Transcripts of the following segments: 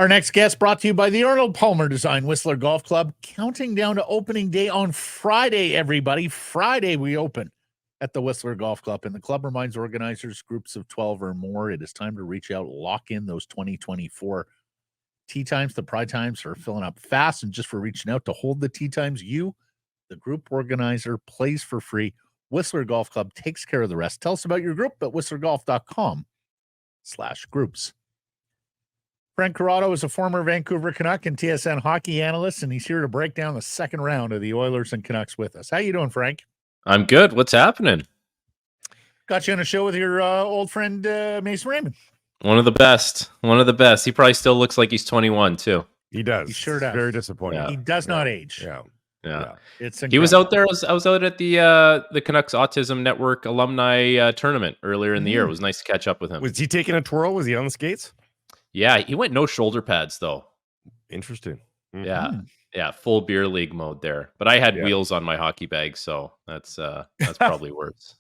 Our next guest brought to you by the Arnold Palmer Design Whistler Golf Club. Counting down to opening day on Friday, everybody. Friday we open at the Whistler Golf Club, and the club reminds organizers, groups of 12 or more, it is time to reach out, lock in those 2024 tee times. The pride times are filling up fast, and just for reaching out to hold the tee times, you, the group organizer, plays for free. Whistler Golf Club takes care of the rest. Tell us about your group at whistlergolf.com/groups. Frank Corrado is a former Vancouver Canuck and TSN hockey analyst, and he's here to break down the second round of the Oilers and Canucks with us. How you doing, Frank? I'm good. What's happening? Got you on a show with your old friend Mason Raymond. One of the best. One of the best. He probably still looks like he's 21 too. He does. He sure does. Very disappointing. Yeah. He does not age. Yeah. It's He was out there. I was out at the Canucks Autism Network alumni tournament earlier in the year. It was nice to catch up with him. Was he taking a twirl? Was he on the skates? Yeah, he went no shoulder pads though. Interesting. Yeah, full beer league mode there. But I had wheels on my hockey bag, so that's probably worse.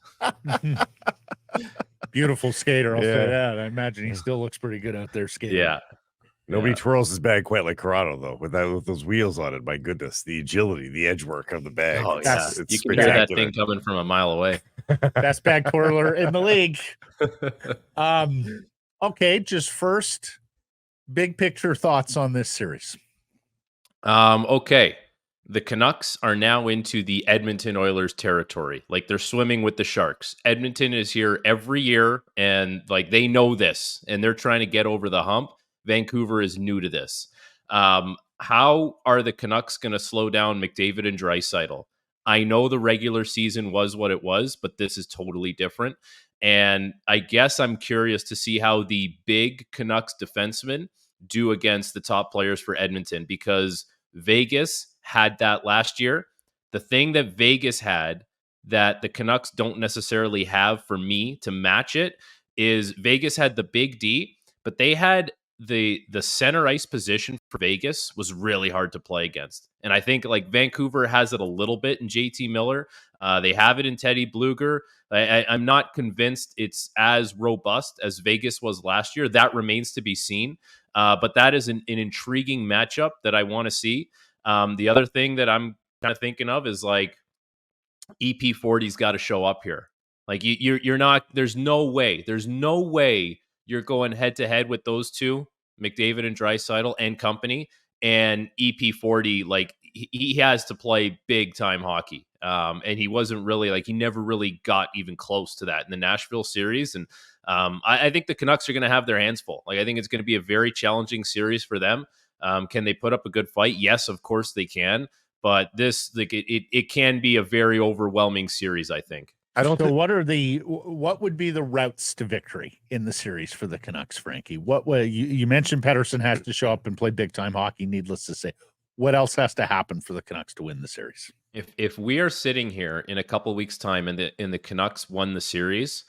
Beautiful skater, I'll say that. I imagine he still looks pretty good out there skating. Yeah. Nobody twirls his bag quite like Corrado, though, with those wheels on it. My goodness, the agility, the edge work of the bag. Oh, it's you can hear that thing coming from a mile away. Best bag twirler in the league. Okay, just first, big picture thoughts on this series. Okay. The Canucks are now into the Edmonton Oilers territory. Like, they're swimming with the Sharks. Edmonton is here every year, and like they know this, and they're trying to get over the hump. Vancouver is new to this. How are the Canucks going to slow down McDavid and Draisaitl? I know the regular season was what it was, but this is totally different. And I guess I'm curious to see how the big Canucks defensemen do against the top players for Edmonton, because Vegas had that last year. The thing that Vegas had that the Canucks don't necessarily have for me to match it is Vegas had the big D, but they had the center ice position for Vegas was really hard to play against. And I think like Vancouver has it a little bit in JT Miller. They have it in Teddy Bluger. I'm not convinced it's as robust as Vegas was last year. That remains to be seen. But that is an intriguing matchup that I want to see. The other thing that I'm kind of thinking of is like EP40's got to show up here. Like you're not, there's no way you're going head to head with those two, McDavid and Draisaitl and company, and EP40. Like he has to play big time hockey. And he wasn't really like, he never really got even close to that in the Nashville series. And I think the Canucks are going to have their hands full. Like, I think it's going to be a very challenging series for them. Can they put up a good fight? Yes, of course they can. But this, like, it can be a very overwhelming series, I think. I don't know. What would be the routes to victory in the series for the Canucks, Frankie? What way you mentioned Pettersson has to show up and play big time hockey, needless to say. What else has to happen for the Canucks to win the series? If we are sitting here in a couple weeks' time and the Canucks won the series,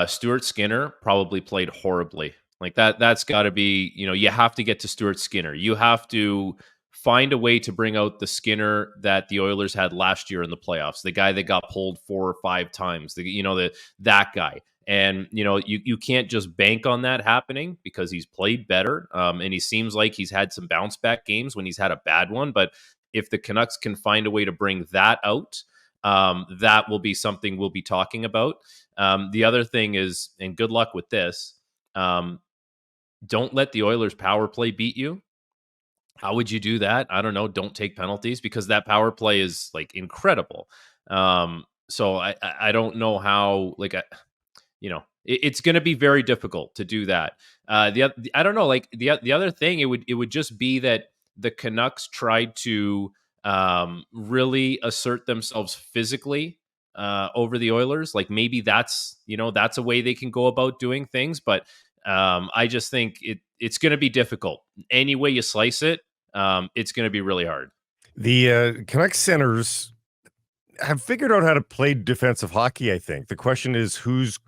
Stuart Skinner probably played horribly. Like that's got to be, you have to get to Stuart Skinner. You have to find a way to bring out the Skinner that the Oilers had last year in the playoffs, the guy that got pulled 4 or 5 times, that guy. And, you can't just bank on that happening because he's played better. And he seems like he's had some bounce back games when he's had a bad one. But if the Canucks can find a way to bring that out, that will be something we'll be talking about. The other thing is, and good luck with this, don't let the Oilers power play beat you. How would you do that? I don't know. Don't take penalties, because that power play is like incredible. So I don't know how, like, it's going to be very difficult to do that. I don't know, like the other thing, it would just be that the Canucks tried to really assert themselves physically over the Oilers. Like maybe that's a way they can go about doing things. But I just think it's going to be difficult. Any way you slice it, it's going to be really hard. The Canucks centers have figured out how to play defensive hockey, I think. The question is who's,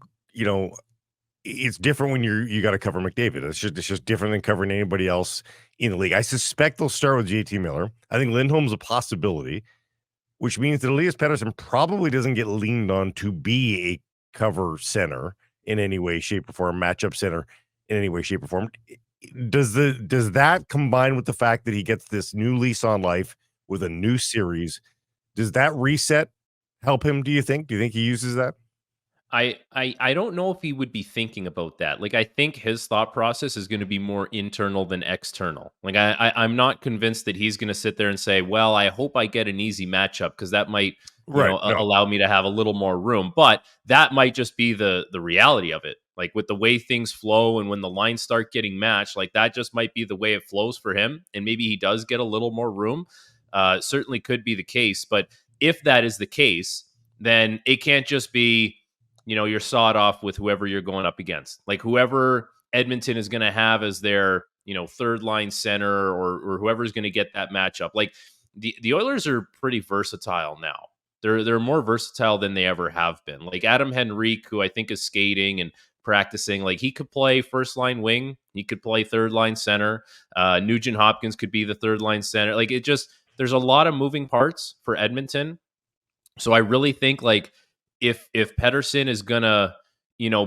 it's different when you got to cover McDavid. It's just different than covering anybody else in the league. I suspect they'll start with JT Miller. I think Lindholm's a possibility, which means that Elias Pettersson probably doesn't get leaned on to be a cover center in any way, shape, or form, matchup center in any way, shape, or form. does that combine with the fact that he gets this new lease on life with a new series? Does that reset help him? Do you think he uses that? I don't know if he would be thinking about that. Like, I think his thought process is going to be more internal than external. Like, I'm not convinced that he's going to sit there and say, well, I hope I get an easy matchup because that might, allow me to have a little more room. But that might just be the reality of it. Like, with the way things flow and when the lines start getting matched, like that just might be the way it flows for him. And maybe he does get a little more room. Certainly could be the case. But if that is the case, then it can't just be, you're sawed off with whoever you're going up against. Like, whoever Edmonton is going to have as their, third line center or whoever's going to get that matchup. Like, the Oilers are pretty versatile now. They're more versatile than they ever have been. Like, Adam Henrique, who I think is skating and practicing, like, he could play first line wing. He could play third line center. Nugent Hopkins could be the third line center. Like, there's a lot of moving parts for Edmonton. So I really think, like, if Pettersson is gonna,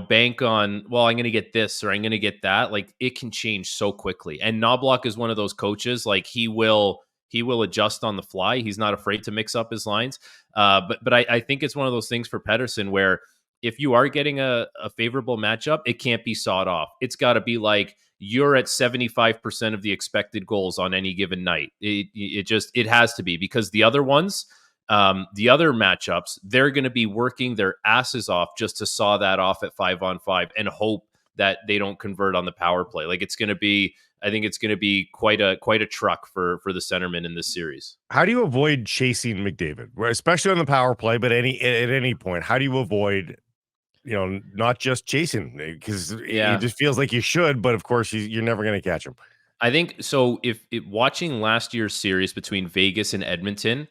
bank on, well, I'm gonna get this or I'm gonna get that, like, it can change so quickly. And Knobloch is one of those coaches, like, he will adjust on the fly. He's not afraid to mix up his lines. But I think it's one of those things for Pettersson where if you are getting a favorable matchup, it can't be sawed off. It's got to be like you're at 75% of the expected goals on any given night. It has to be, because the other ones, the other matchups, they're going to be working their asses off just to saw that off at 5-on-5 and hope that they don't convert on the power play. Like, I think it's going to be quite a truck for the centerman in this series. How do you avoid chasing McDavid, especially on the power play, but at any point? How do you avoid, not just chasing, because it just feels like you should, but of course you're never going to catch him. I think so. If watching last year's series between Vegas and Edmonton,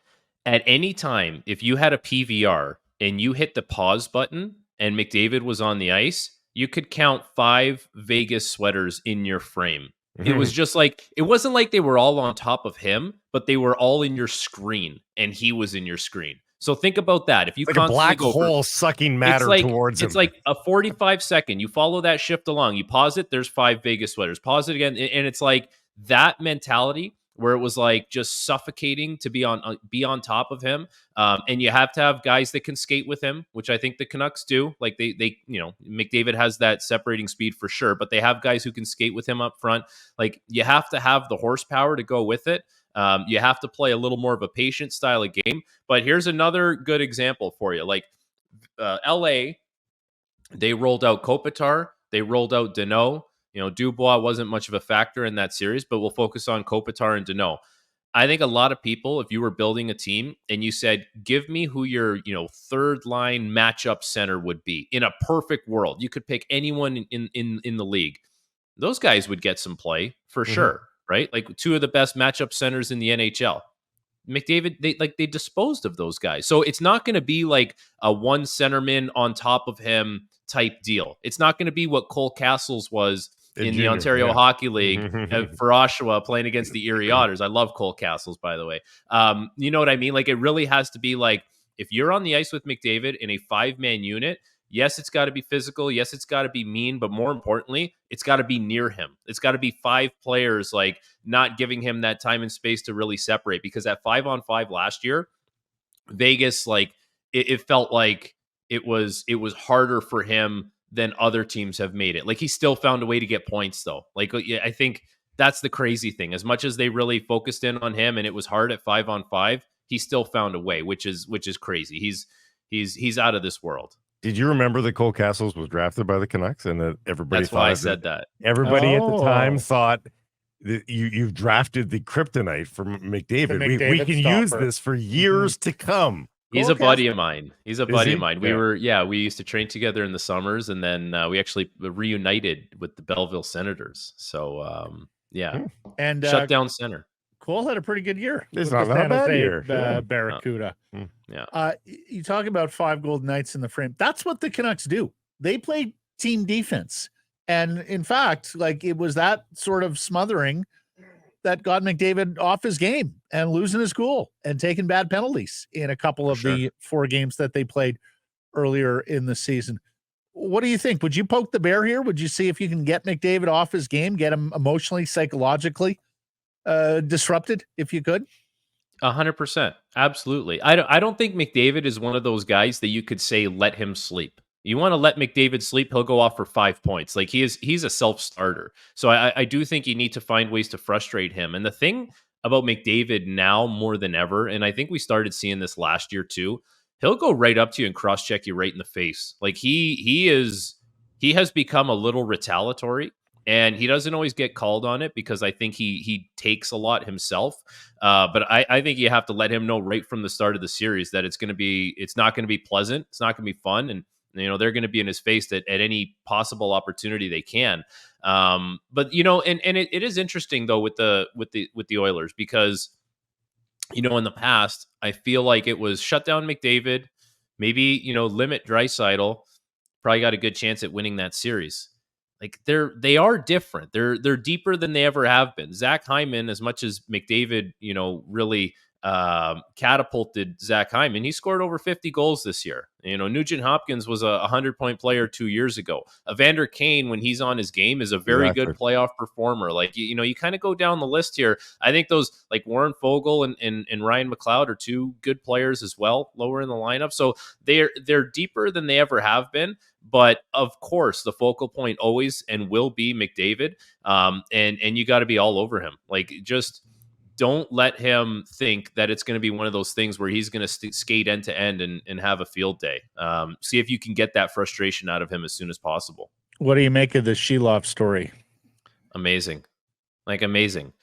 at any time, if you had a PVR and you hit the pause button and McDavid was on the ice, you could count 5 Vegas sweaters in your frame. It was just like, it wasn't like they were all on top of him, but they were all in your screen and he was in your screen. So think about that. If you like a black hole sucking matter towards him. It's like a 45-second. You follow that shift along. You pause it. There's 5 Vegas sweaters. Pause it again. And it's like that mentality where it was like just suffocating to be on top of him. And you have to have guys that can skate with him, which I think the Canucks do. Like they McDavid has that separating speed for sure, but they have guys who can skate with him up front. Like, you have to have the horsepower to go with it. You have to play a little more of a patient style of game. But here's another good example for you. Like, LA, they rolled out Kopitar, they rolled out Deneau. Dubois wasn't much of a factor in that series, but we'll focus on Kopitar and Deneau. I think a lot of people, if you were building a team and you said, give me who your, third line matchup center would be in a perfect world, you could pick anyone in the league. Those guys would get some play for sure, right? Like, 2 of the best matchup centers in the NHL. McDavid, they disposed of those guys. So it's not going to be like a one centerman on top of him type deal. It's not going to be what Cole Castles was in the Ontario Hockey League for Oshawa playing against the Erie Otters. I love Cole Castles, by the way. You know what I mean? Like, it really has to be like, if you're on the ice with McDavid in a 5-man unit, yes, it's got to be physical. Yes, it's got to be mean, but more importantly, it's got to be near him. It's got to be 5 players, like, not giving him that time and space to really separate, because at 5-on-5 last year, Vegas, like, it felt like it was harder for him than other teams have made it. Like, he still found a way to get points, though. Like, I think that's the crazy thing. As much as they really focused in on him and it was hard at 5-on-5, he still found a way, which is crazy. He's out of this world. Did you remember that Cole Castles was drafted by the Canucks and that everybody That's thought why I said that. Everybody at the time thought that you've drafted the kryptonite for McDavid. We can use this for years to come. He's a buddy of mine. He's a buddy of mine. We used to train together in the summers, and then we actually reunited with the Belleville Senators. So, and shut down center. Cole had a pretty good year. It's not a bad year. Barracuda. Yeah. You talk about 5 gold nights in the frame. That's what the Canucks do. They play team defense. And in fact, like, it was that sort of smothering that got McDavid off his game and losing his cool and taking bad penalties in a couple of the 4 games that they played earlier in the season. What do you think? Would you poke the bear here? Would you see if you can get McDavid off his game, get him emotionally, psychologically disrupted if you could? 100%. Absolutely. I don't think McDavid is one of those guys that you could say, let him sleep. You want to let McDavid sleep, he'll go off for 5 points. Like he's a self-starter. So I do think you need to find ways to frustrate him. And the thing about McDavid now more than ever, and I think we started seeing this last year too, he'll go right up to you and cross-check you right in the face. Like he has become a little retaliatory. And he doesn't always get called on it because I think he takes a lot himself. But I think you have to let him know right from the start of the series that it's not going to be pleasant. It's not going to be fun. And, they're going to be in his face at any possible opportunity they can. But, it is interesting though with the Oilers because, in the past, I feel like it was shut down McDavid, maybe, limit Draisaitl, probably got a good chance at winning that series. Like they are different. They're deeper than they ever have been. Zach Hyman, as much as McDavid, really catapulted Zach Hyman, he scored over 50 goals this year. Nugent Hopkins was a 100-point player 2 years ago. Evander Kane, when he's on his game, is a very good playoff performer. Like you kind of go down the list here. I think those like Warren Fogle and Ryan McLeod are two good players as well, lower in the lineup. So they're deeper than they ever have been. But of course, the focal point always and will be McDavid. And you got to be all over him. Like just don't let him think that it's going to be one of those things where he's going to skate end to end and have a field day. See if you can get that frustration out of him as soon as possible. What do you make of the Sheloff story? Amazing. Like amazing.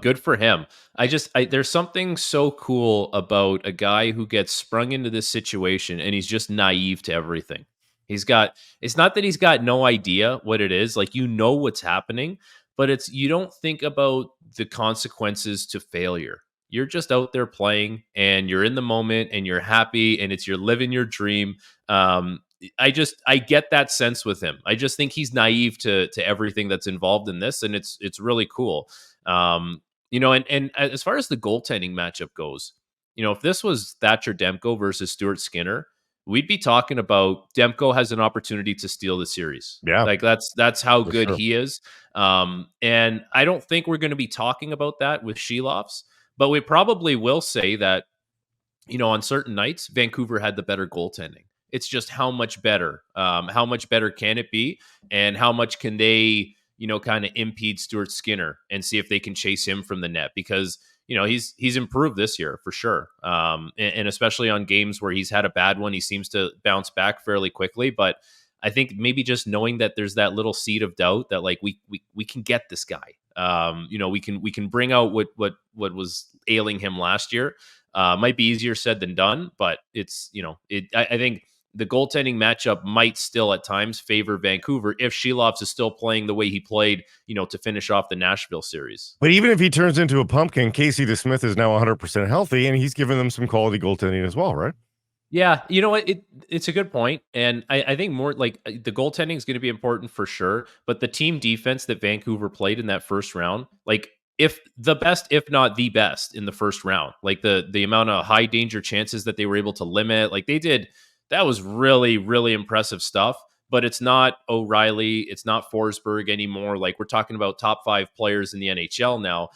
Good for him. There's something so cool about a guy who gets sprung into this situation and he's just naive to everything. It's not that he's got no idea what it is. Like, what's happening, but you don't think about the consequences to failure. You're just out there playing and you're in the moment and you're happy and you're living your dream. I get that sense with him. I just think he's naive to everything that's involved in this. And it's really cool. And as far as the goaltending matchup goes, if this was Thatcher Demko versus Stuart Skinner, we'd be talking about Demko has an opportunity to steal the series. Yeah. Like that's how good sure. he is. And I don't think we're going to be talking about that with Sheloffs, but we probably will say that, on certain nights, Vancouver had the better goaltending. It's just how much better can it be? And how much can they, kind of impede Stuart Skinner and see if they can chase him from the net? Because he's improved this year for sure. And especially on games where he's had a bad one, he seems to bounce back fairly quickly. But I think maybe just knowing that there's that little seed of doubt that like we can get this guy. We can bring out what was ailing him last year. Might be easier said than done, but I think the goaltending matchup might still at times favor Vancouver if Sheloffs is still playing the way he played, to finish off the Nashville series. But even if he turns into a pumpkin, Casey DeSmith is now 100% healthy, and he's given them some quality goaltending as well, right? Yeah, you know what? It's a good point. And I think more like the goaltending is going to be important for sure. But the team defense that Vancouver played in that first round, like if the best, if not the best in the first round, like the amount of high danger chances that they were able to limit, like they did, that was really, really impressive stuff. But it's not O'Reilly, it's not Forsberg anymore. Like we're talking about top 5 players in the NHL now.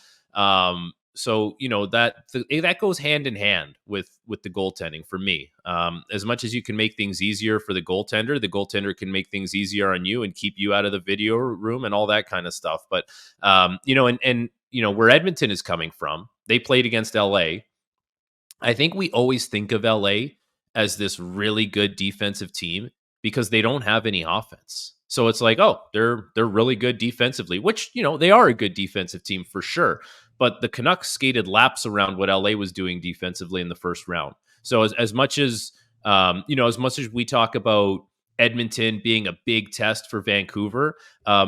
So that goes hand in hand with the goaltending for me. As much as you can make things easier for the goaltender can make things easier on you and keep you out of the video room and all that kind of stuff. But where Edmonton is coming from, they played against LA. I think we always think of LA as this really good defensive team because they don't have any offense. So it's like, oh, they're really good defensively, which, they are a good defensive team for sure. But the Canucks skated laps around what LA was doing defensively in the first round. So as much as we talk about Edmonton being a big test for Vancouver,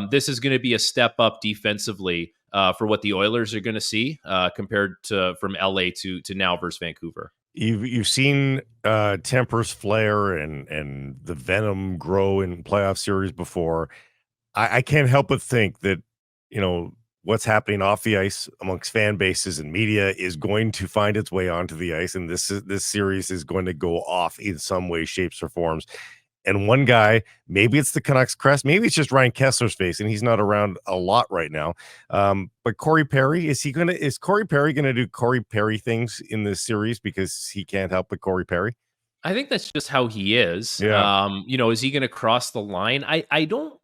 this is going to be a step up defensively for what the Oilers are going to see compared to from LA to now versus Vancouver. You've seen tempers flare and the venom grow in playoff series before. I can't help but think that, what's happening off the ice amongst fan bases and media is going to find its way onto the ice. And this series is going to go off in some way, shapes, or forms. and one guy, maybe it's the Canucks crest, maybe it's just Ryan Kessler's face, and he's not around a lot right now. But Corey Perry, is Corey Perry gonna do Corey Perry things in this series because he can't help but Corey Perry? I think that's just how he is. Yeah. Is he going to cross the line? I don't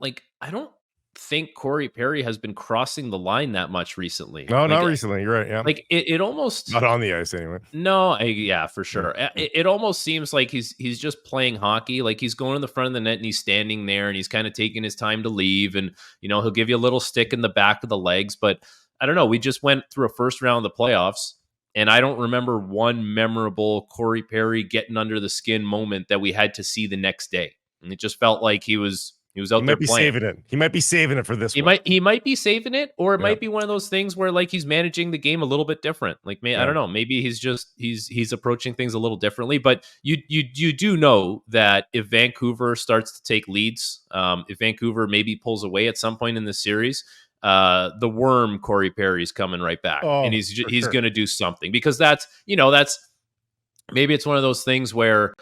think Corey Perry has been crossing the line that much recently. No, not recently. You're right. Yeah. It almost Not on the ice anyway. no, yeah, for sure. Yeah. It almost seems like he's just playing hockey. Like he's going in the front of the net and he's standing there and he's kind of taking his time to leave, and he'll give you a little stick in the back of the legs. But I don't know. We just went through a first round of the playoffs, and I don't remember one memorable Corey Perry getting under the skin moment that we had to see the next day. And it just felt like he was out there playing. Saving it. He might be saving it for this one. He might be saving it, or it might be one of those things where like he's managing the game a little bit different. Like, I don't know. Maybe he's approaching things a little differently. But you do know that if Vancouver starts to take leads, if Vancouver maybe pulls away at some point in the series, the worm Corey Perry's coming right back, and he's going to do something, because that's maybe it's one of those things where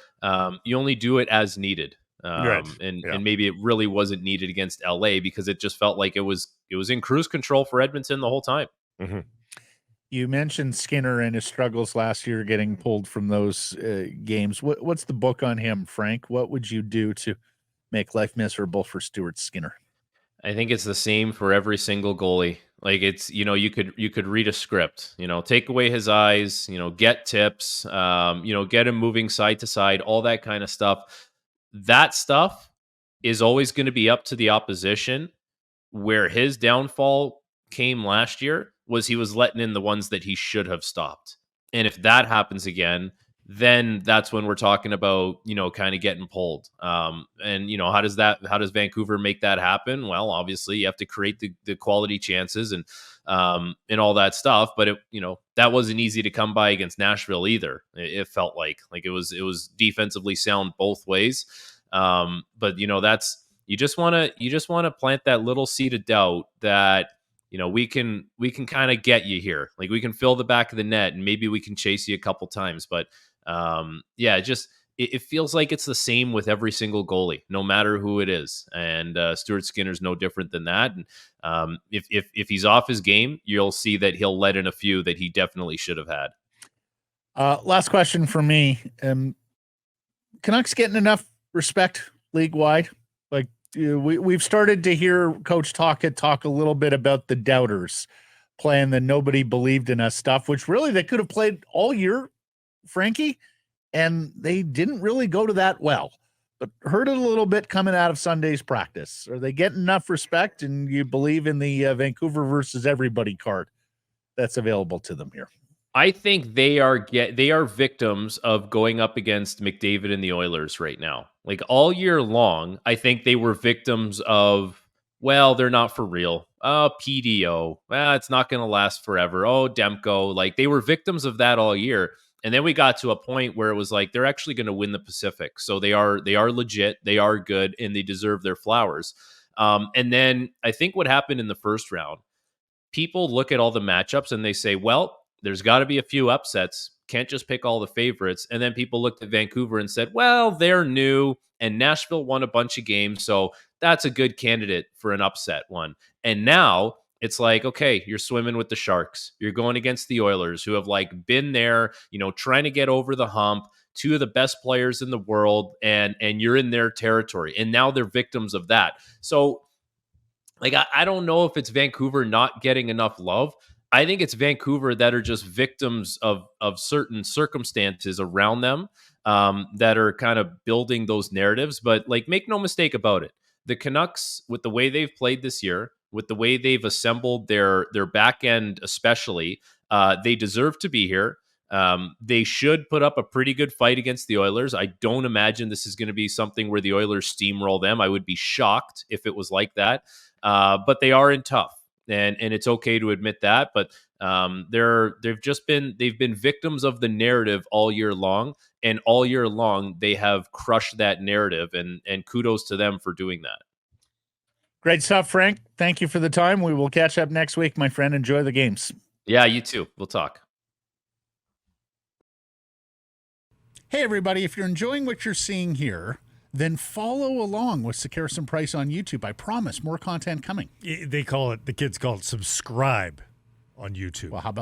you only do it as needed. And maybe it really wasn't needed against LA, because it just felt like it was in cruise control for Edmonton the whole time. Mm-hmm. You mentioned Skinner and his struggles last year getting pulled from those games. What's the book on him, Frank? What would you do to make life miserable for Stuart Skinner? I think it's the same for every single goalie. Like, it's, you could read a script, take away his eyes, get tips, get him moving side to side, all that kind of stuff. That stuff is always going to be up to the opposition. Where his downfall came last year was he was letting in the ones that he should have stopped. And if that happens again, then that's when we're talking about, kind of getting pulled. And how does Vancouver make that happen? Well, obviously you have to create the quality chances and all that stuff. But that wasn't easy to come by against Nashville either. It felt like it was defensively sound both ways. But that's, you just want to plant that little seed of doubt that, we can kind of get you here. Like, we can fill the back of the net and maybe we can chase you a couple times. But it feels like it's the same with every single goalie, no matter who it is. And Stuart Skinner's no different than that. And if he's off his game, you'll see that he'll let in a few that he definitely should have had. Last question for me. Canucks getting enough respect league-wide? Like, we've started to hear Coach talk a little bit about the doubters playing the nobody believed in us stuff, which really they could have played all year, Frankie, and they didn't really go to that well. But heard it a little bit coming out of Sunday's practice. Are they getting enough respect, and you believe in the Vancouver versus everybody card that's available to them here? I think they are victims of going up against McDavid and the Oilers right now. Like, all year long, I think they were victims of, well, they're not for real. PDO. It's not going to last forever. Oh, Demko. Like, they were victims of that all year. And then we got to a point where it was like, they're actually going to win the Pacific. So they are legit. They are good, and they deserve their flowers. And then I think what happened in the first round, people look at all the matchups and they say, well, there's got to be a few upsets. Can't just pick all the favorites. And then people looked at Vancouver and said, well, they're new, and Nashville won a bunch of games, so that's a good candidate for an upset one. And now it's like, okay, you're swimming with the Sharks. You're going against the Oilers, who have been there, trying to get over the hump, two of the best players in the world, and you're in their territory. And now they're victims of that. So, I don't know if it's Vancouver not getting enough love. I think it's Vancouver that are just victims of certain circumstances around them that are kind of building those narratives. But make no mistake about it, the Canucks, with the way they've played this year, with the way they've assembled their back end, especially, they deserve to be here. They should put up a pretty good fight against the Oilers. I don't imagine this is going to be something where the Oilers steamroll them. I would be shocked if it was like that. But they are in tough. And it's okay to admit that, but they've been victims of the narrative all year long, and all year long they have crushed that narrative, and kudos to them for doing that. Great stuff, Frank. Thank you for the time. We will catch up next week, my friend. Enjoy the games. Yeah, you too. We'll talk. Hey, everybody. If you're enjoying what you're seeing here, then follow along with Sekeres and Price on YouTube. I promise more content coming. The kids call it subscribe on YouTube. Well, how about